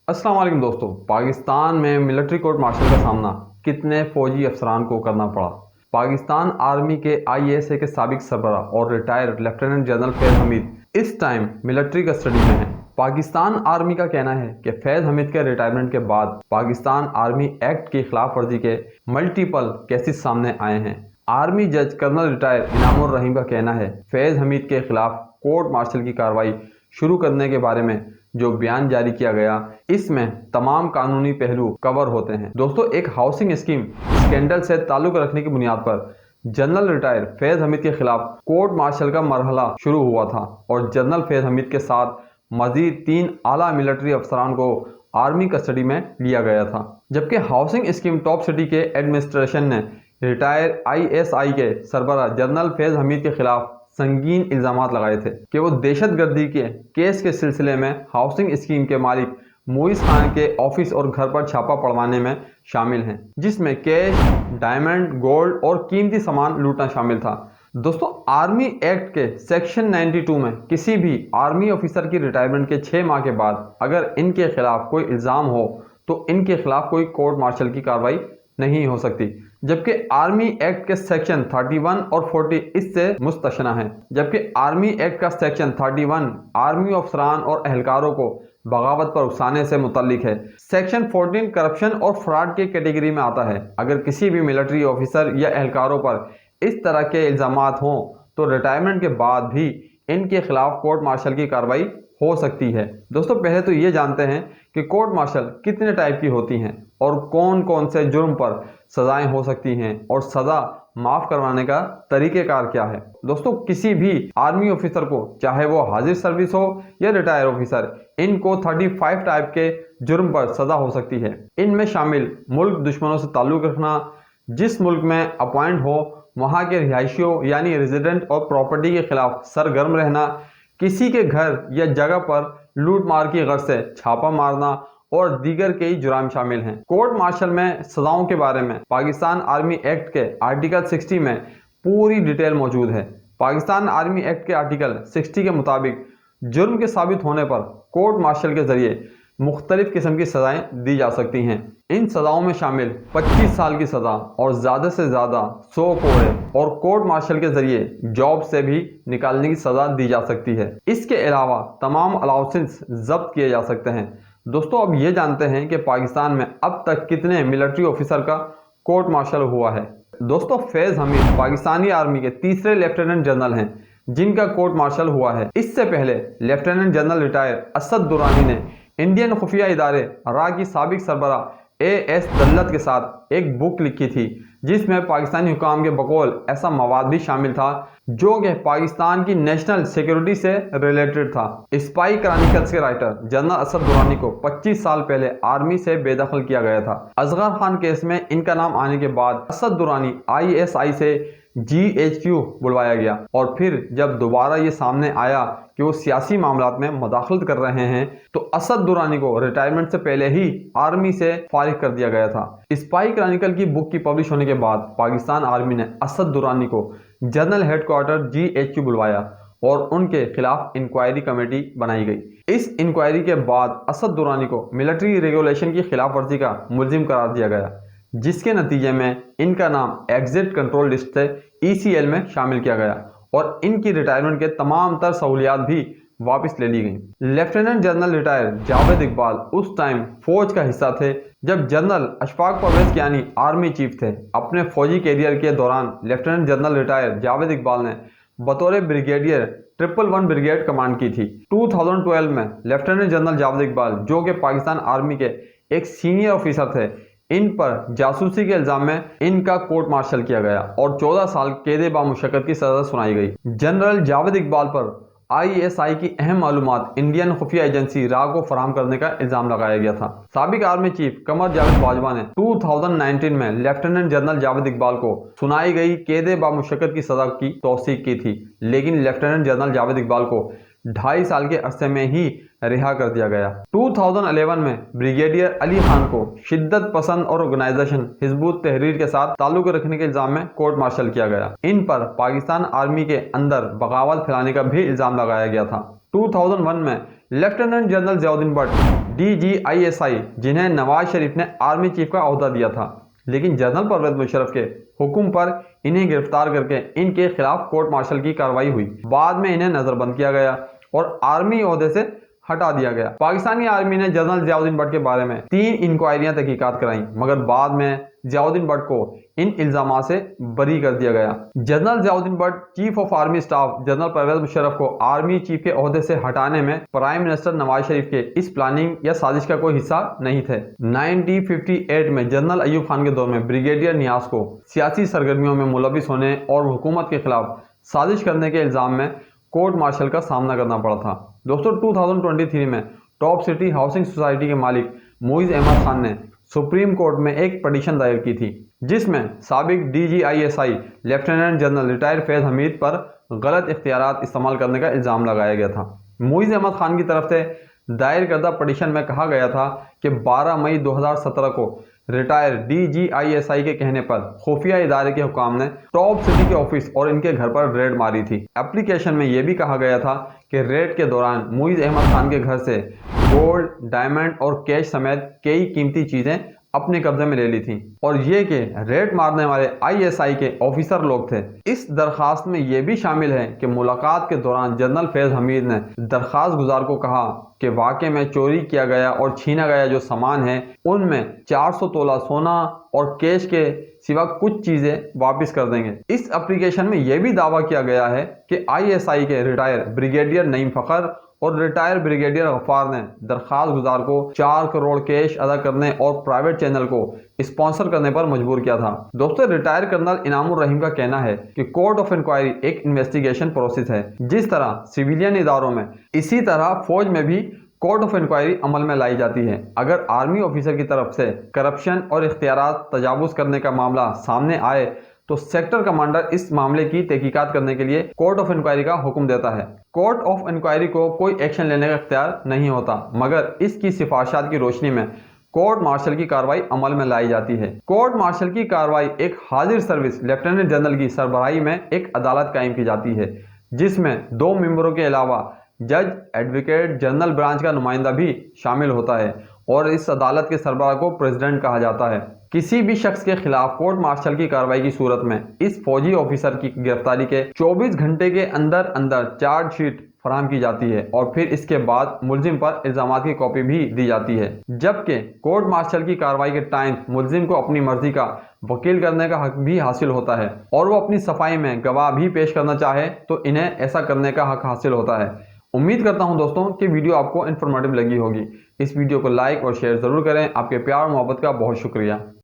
अस्सलाम वालेकुम दोस्तों। पाकिस्तान में मिलिट्री कोर्ट मार्शल का सामना कितने फौजी अफसरान को करना पड़ा। पाकिस्तान आर्मी के आईएसए के साबिक सरबरा और रिटायर्ड लेफ्टिनेंट जनरल फैज़ हमीद इस टाइम मिलिट्री कस्टडी में हैं। पाकिस्तान आर्मी का कहना है कि फैज़ हमीद के रिटायरमेंट के बाद पाकिस्तान आर्मी एक्ट की खिलाफ वर्जी के मल्टीपल केसेस सामने आए हैं। आर्मी जज कर्नल रिटायर इनामुर रहीम का कहना है फैज़ हमीद के खिलाफ कोर्ट मार्शल की कार्रवाई शुरू करने के बारे में जो बयान जारी किया गया, इसमें तमाम कानूनी पहलू कवर होते हैं। दोस्तों, एक हाउसिंग स्कीम स्कैंडल से ताल्लुक रखने की बुनियाद पर जनरल रिटायर फैज़ हमीद के खिलाफ कोर्ट मार्शल का मरहला शुरू हुआ था और जनरल फैज़ हमीद के साथ मजीद 3 आला मिलिट्री अफसरान को आर्मी कस्टडी में लिया गया था। जबकि हाउसिंग स्कीम टॉप सिटी के एडमिनिस्ट्रेशन ने रिटायर आईएसआई के सरबरा जनरल फैज़ हमीद के खिलाफ संगीन इल्जामात लगाए थे कि वो दहशतगर्दी के केस के सिलसिले में हाउसिंग स्कीम के मालिक मुइज खान के ऑफिस और घर पर छापा पड़वाने में शामिल हैं, जिसमें कैश, डायमंड, गोल्ड और कीमती सामान लूटना शामिल था। दोस्तों, आर्मी एक्ट के सेक्शन 92 में किसी भी आर्मी ऑफिसर की रिटायरमेंट के 6 माह के बाद अगर इनके खिलाफ कोई इल्ज़ाम हो तो इनके खिलाफ कोई कोर्ट मार्शल की कार्रवाई नहीं हो सकती। जबकि आर्मी एक्ट के सेक्शन 31 और 40 इससे मुस्तशना है। जबकि आर्मी एक्ट का सेक्शन 31 आर्मी अफसरान और एहलकारों को बगावत पर उकसाने से मुतल्लिक है। सेक्शन 14 करप्शन और फ्रॉड के कैटेगरी में आता है। अगर किसी भी मिलिट्री ऑफिसर या एहलकारों पर इस तरह के इल्ज़ामात हों तो रिटायरमेंट के बाद भी इनके खिलाफ कोर्ट मार्शल की कार्रवाई हो सकती है। दोस्तों, पहले तो ये जानते हैं कि कोर्ट मार्शल कितने टाइप की होती हैं और कौन कौन से जुर्म पर सजाएं हो सकती हैं और सज़ा माफ़ करवाने का तरीक़ेकार क्या है। दोस्तों, किसी भी आर्मी ऑफिसर को, चाहे वो हाजिर सर्विस हो या रिटायर ऑफिसर, इनको 35 टाइप के जुर्म पर सज़ा हो सकती है। इनमें शामिल मुल्क दुश्मनों से ताल्लुक़ रखना, जिस मुल्क में अपॉइंट हो वहाँ के रिहायशियों यानी रेजिडेंट और प्रॉपर्टी के खिलाफ सरगर्म रहना, किसी के घर या जगह पर लूट मार की गर्ज से छापा मारना और दीगर कई जुर्म शामिल हैं। कोर्ट मार्शल में सजाओं के बारे में पाकिस्तान आर्मी एक्ट के आर्टिकल 60 में पूरी डिटेल मौजूद है। पाकिस्तान आर्मी एक्ट के आर्टिकल 60 के मुताबिक जुर्म के साबित होने पर कोर्ट मार्शल के जरिए मुख्तलिफ किस्म की सजाएं दी जा सकती हैं। इन सजाओं में शामिल 25 साल की सज़ा और ज़्यादा से ज़्यादा 100 कोड़े और कोर्ट मार्शल के जरिए जॉब से भी निकालने की सज़ा दी जा सकती है। इसके अलावा तमाम अलाउंसेस जब्त किए जा सकते हैं। दोस्तों, अब ये जानते हैं कि पाकिस्तान में अब तक कितने मिलिट्री ऑफिसर का कोर्ट मार्शल हुआ है। दोस्तों, फैज़ हमीद पाकिस्तानी आर्मी के तीसरे लेफ्टिनेंट जनरल हैं जिनका कोर्ट मार्शल हुआ है। इससे पहले lieutenant general retired Asad Durrani ने इंडियन खुफिया इदारे रा की साबिक सरबरा एएस दल्लत के साथ एक बुक लिखी थी जिसमें पाकिस्तानी हुकाम के बकौल ऐसा मवाद भी शामिल था जो कि पाकिस्तान की नेशनल सिक्योरिटी से रिलेटेड था। स्पाई क्रॉनिकल्स के राइटर जनरल असद दुरानी को 25 साल पहले आर्मी से बेदखल किया गया था। असगर खान केस में इनका नाम आने के बाद असद दुरानी आईएसआई से जीएचक्यू बुलवाया गया और फिर जब दोबारा ये सामने आया कि वो सियासी मामलात में मदाखलत कर रहे हैं तो असद दुरानी को रिटायरमेंट से पहले ही आर्मी से फारिग कर दिया गया था। स्पाई क्रॉनिकल की बुक की पब्लिश होने के बाद पाकिस्तान आर्मी ने असद दुरानी को जनरल हेडक्वार्टर जीएचक्यू बुलवाया और उनके खिलाफ इंक्वायरी कमेटी बनाई गई। इस इंक्वायरी के बाद असद दुरानी को मिलिट्री रेगुलेशन की खिलाफ वर्जी का मुलजिम करार दिया गया, जिसके नतीजे में इनका नाम एग्जिट कंट्रोल लिस्ट से ईसीएल में शामिल किया गया और इनकी रिटायरमेंट के तमाम तर सहूलियात भी वापस ले ली गई। Lieutenant general retired Javed Iqbal उस टाइम फौज का हिस्सा थे जब general Ashfaq Parvez Kayani army chief थे। अपने फौजी कैरियर के दौरान lieutenant general retired Javed Iqbal ने बतौर ब्रिगेडियर 111 ब्रिगेड कमांड की थी। 2012 में लेफ्टिनेंट जनरल जावेद इकबाल, जो कि पाकिस्तान आर्मी के एक सीनियर ऑफिसर थे, इन पर जासूसी के इल्जाम में इनका कोर्ट मार्शल किया गया और 14 साल कैद बामुशक्कत की सजा सुनाई गई। जनरल जावेद इकबाल पर आईएसआई की अहम मालूमात इंडियन खुफिया एजेंसी रा को फराहम करने का इल्जाम लगाया गया था। साबिक आर्मी चीफ कमर जावेद बाजवा ने 2019 में लेफ्टिनेंट जनरल जावेद इकबाल को सुनाई गई कैद बामुशक्कत की सजा की तौसीक की थी, लेकिन लेफ्टिनेंट जनरल जावेद इकबाल को 2.5 साल के अरसे में ही रिहा कर दिया गया। 2011 में ब्रिगेडियर अली खान को शिद्दत पसंद और ऑर्गेनाइजेशन हिजबुत तहरीर के साथ ताल्लुक रखने के इल्जाम में कोर्ट मार्शल किया गया। इन पर पाकिस्तान आर्मी के अंदर बगावत फैलाने का भी इल्जाम लगाया गया था। 2001 में lieutenant general Ziauddin Bhatt DGISI जिन्हें नवाज शरीफ ने आर्मी चीफ का ओहदा दिया था, लेकिन जनरल परवेज मुशर्रफ के हुक्म पर इन्हें गिरफ्तार करके इनके खिलाफ कोर्ट मार्शल की कार्रवाई हुई। बाद में इन्हें नजरबंद किया गया और आर्मी ओहदे से हटा दिया गया। पाकिस्तानी आर्मी ने जनरल जियाउद्दीन भट्ट के बारे में 3 इंक्वायरियां तहकीकात कराई, मगर बाद में जियाउद्दीन भट्ट को इन इल्जामात से बरी कर दिया गया। General Ziauddin Butt chief of army staff general Pervez Musharraf को आर्मी चीफ के ओहदे से हटाने में प्राइम मिनिस्टर नवाज शरीफ के इस प्लानिंग या साजिश का कोई हिस्सा नहीं थे। 1958 में जनरल अयूब खान के दौर में ब्रिगेडियर नियाज को सियासी सरगर्मियों में मुलविस होने और हुकूमत के खिलाफ साजिश करने के इल्जाम में कोर्ट मार्शल का सामना करना पड़ा था। दोस्तों 2023 में टॉप सिटी हाउसिंग सोसाइटी के मालिक मोइज अहमद खान ने सुप्रीम कोर्ट में एक पटिशन दायर की थी, जिसमें साबिक DGISI lieutenant general retire Faiz Hamid पर गलत इख्तियारात इस्तेमाल करने का इल्ज़ाम लगाया गया था। मोइज अहमद खान की तरफ से दायर करदा पटिशन में कहा गया था कि 12 मई 2017 को रिटायर DGISI के कहने पर खुफिया इदारे के हुकाम ने टॉप सिटी के ऑफिस और इनके घर पर रेड मारी थी। एप्लीकेशन में यह भी कहा गया था कि रेड के दौरान मोइज अहमद खान के घर से गोल्ड, डायमंड और कैश समेत कई कीमती चीजें अपने कब्जे में ले ली थी और ये कि रेड मारने वाले ISI के ऑफिसर लोग थे। इस दरखास्त में यह भी शामिल है कि मुलाकात के दौरान जनरल फैज हमीद ने दरखास्त गुजार को कहा कि वाकई में चोरी किया गया और छीना गया जो सामान है उनमें 400 तोला सोना और कैश के सिवा कुछ चीजें वापस कर देंगे। इस एप्लीकेशन में यह भी दावा किया गया है कि ISI के रिटायर ब्रिगेडियर नईम फखर और रिटायर ब्रिगेडियर गफ्फार ने दरखास्त गुजार को 4 करोड़ कैश अदा करने और प्राइवेट चैनल को स्पॉन्सर करने पर मजबूर किया था। दोस्तों रिटायर कर्नल इनामुर रहीम का कहना है कि कोर्ट ऑफ इंक्वायरी एक इन्वेस्टिगेशन प्रोसेस है। जिस तरह सिविलियन इदारों में, इसी तरह फौज में भी कोर्ट ऑफ इंक्वायरी अमल में लाई जाती है। अगर आर्मी ऑफिसर की तरफ से करप्शन और इख्तियारात तजावुज करने का मामला सामने आए तो सेक्टर कमांडर इस मामले की तहकीकात करने के लिए कोर्ट ऑफ इंक्वायरी का हुक्म देता है। कोर्ट ऑफ इंक्वायरी को कोई एक्शन लेने का इख्तियार नहीं होता, मगर इसकी सिफारिशात की रोशनी में कोर्ट मार्शल की कार्रवाई अमल में लाई जाती है। कोर्ट मार्शल की कार्रवाई एक हाजिर सर्विस लेफ्टिनेंट जनरल की सरबराही में एक अदालत कायम की जाती है, जिसमें 2 मेंबरों के अलावा जज, एडवोकेट जनरल ब्रांच का नुमाइंदा भी शामिल होता है और इस अदालत के सरबराह को प्रेसिडेंट कहा जाता है। किसी भी शख्स के खिलाफ कोर्ट मार्शल की कार्रवाई की सूरत में इस फौजी ऑफिसर की गिरफ्तारी के 24 घंटे के अंदर अंदर चार्जशीट फराहम की जाती है और फिर इसके बाद मुलजिम पर इल्जामात की कॉपी भी दी जाती है। जबकि कोर्ट मार्शल की कार्रवाई के टाइम मुलजिम को अपनी मर्जी का वकील करने का हक भी हासिल होता है और वो अपनी सफाई में गवाह भी पेश करना चाहे तो इन्हें ऐसा करने का हक हासिल होता है। उम्मीद करता हूं दोस्तों कि वीडियो आपको इन्फॉर्मेटिव लगी होगी। इस वीडियो को लाइक और शेयर जरूर करें। आपके प्यार और मोहब्बत का बहुत शुक्रिया।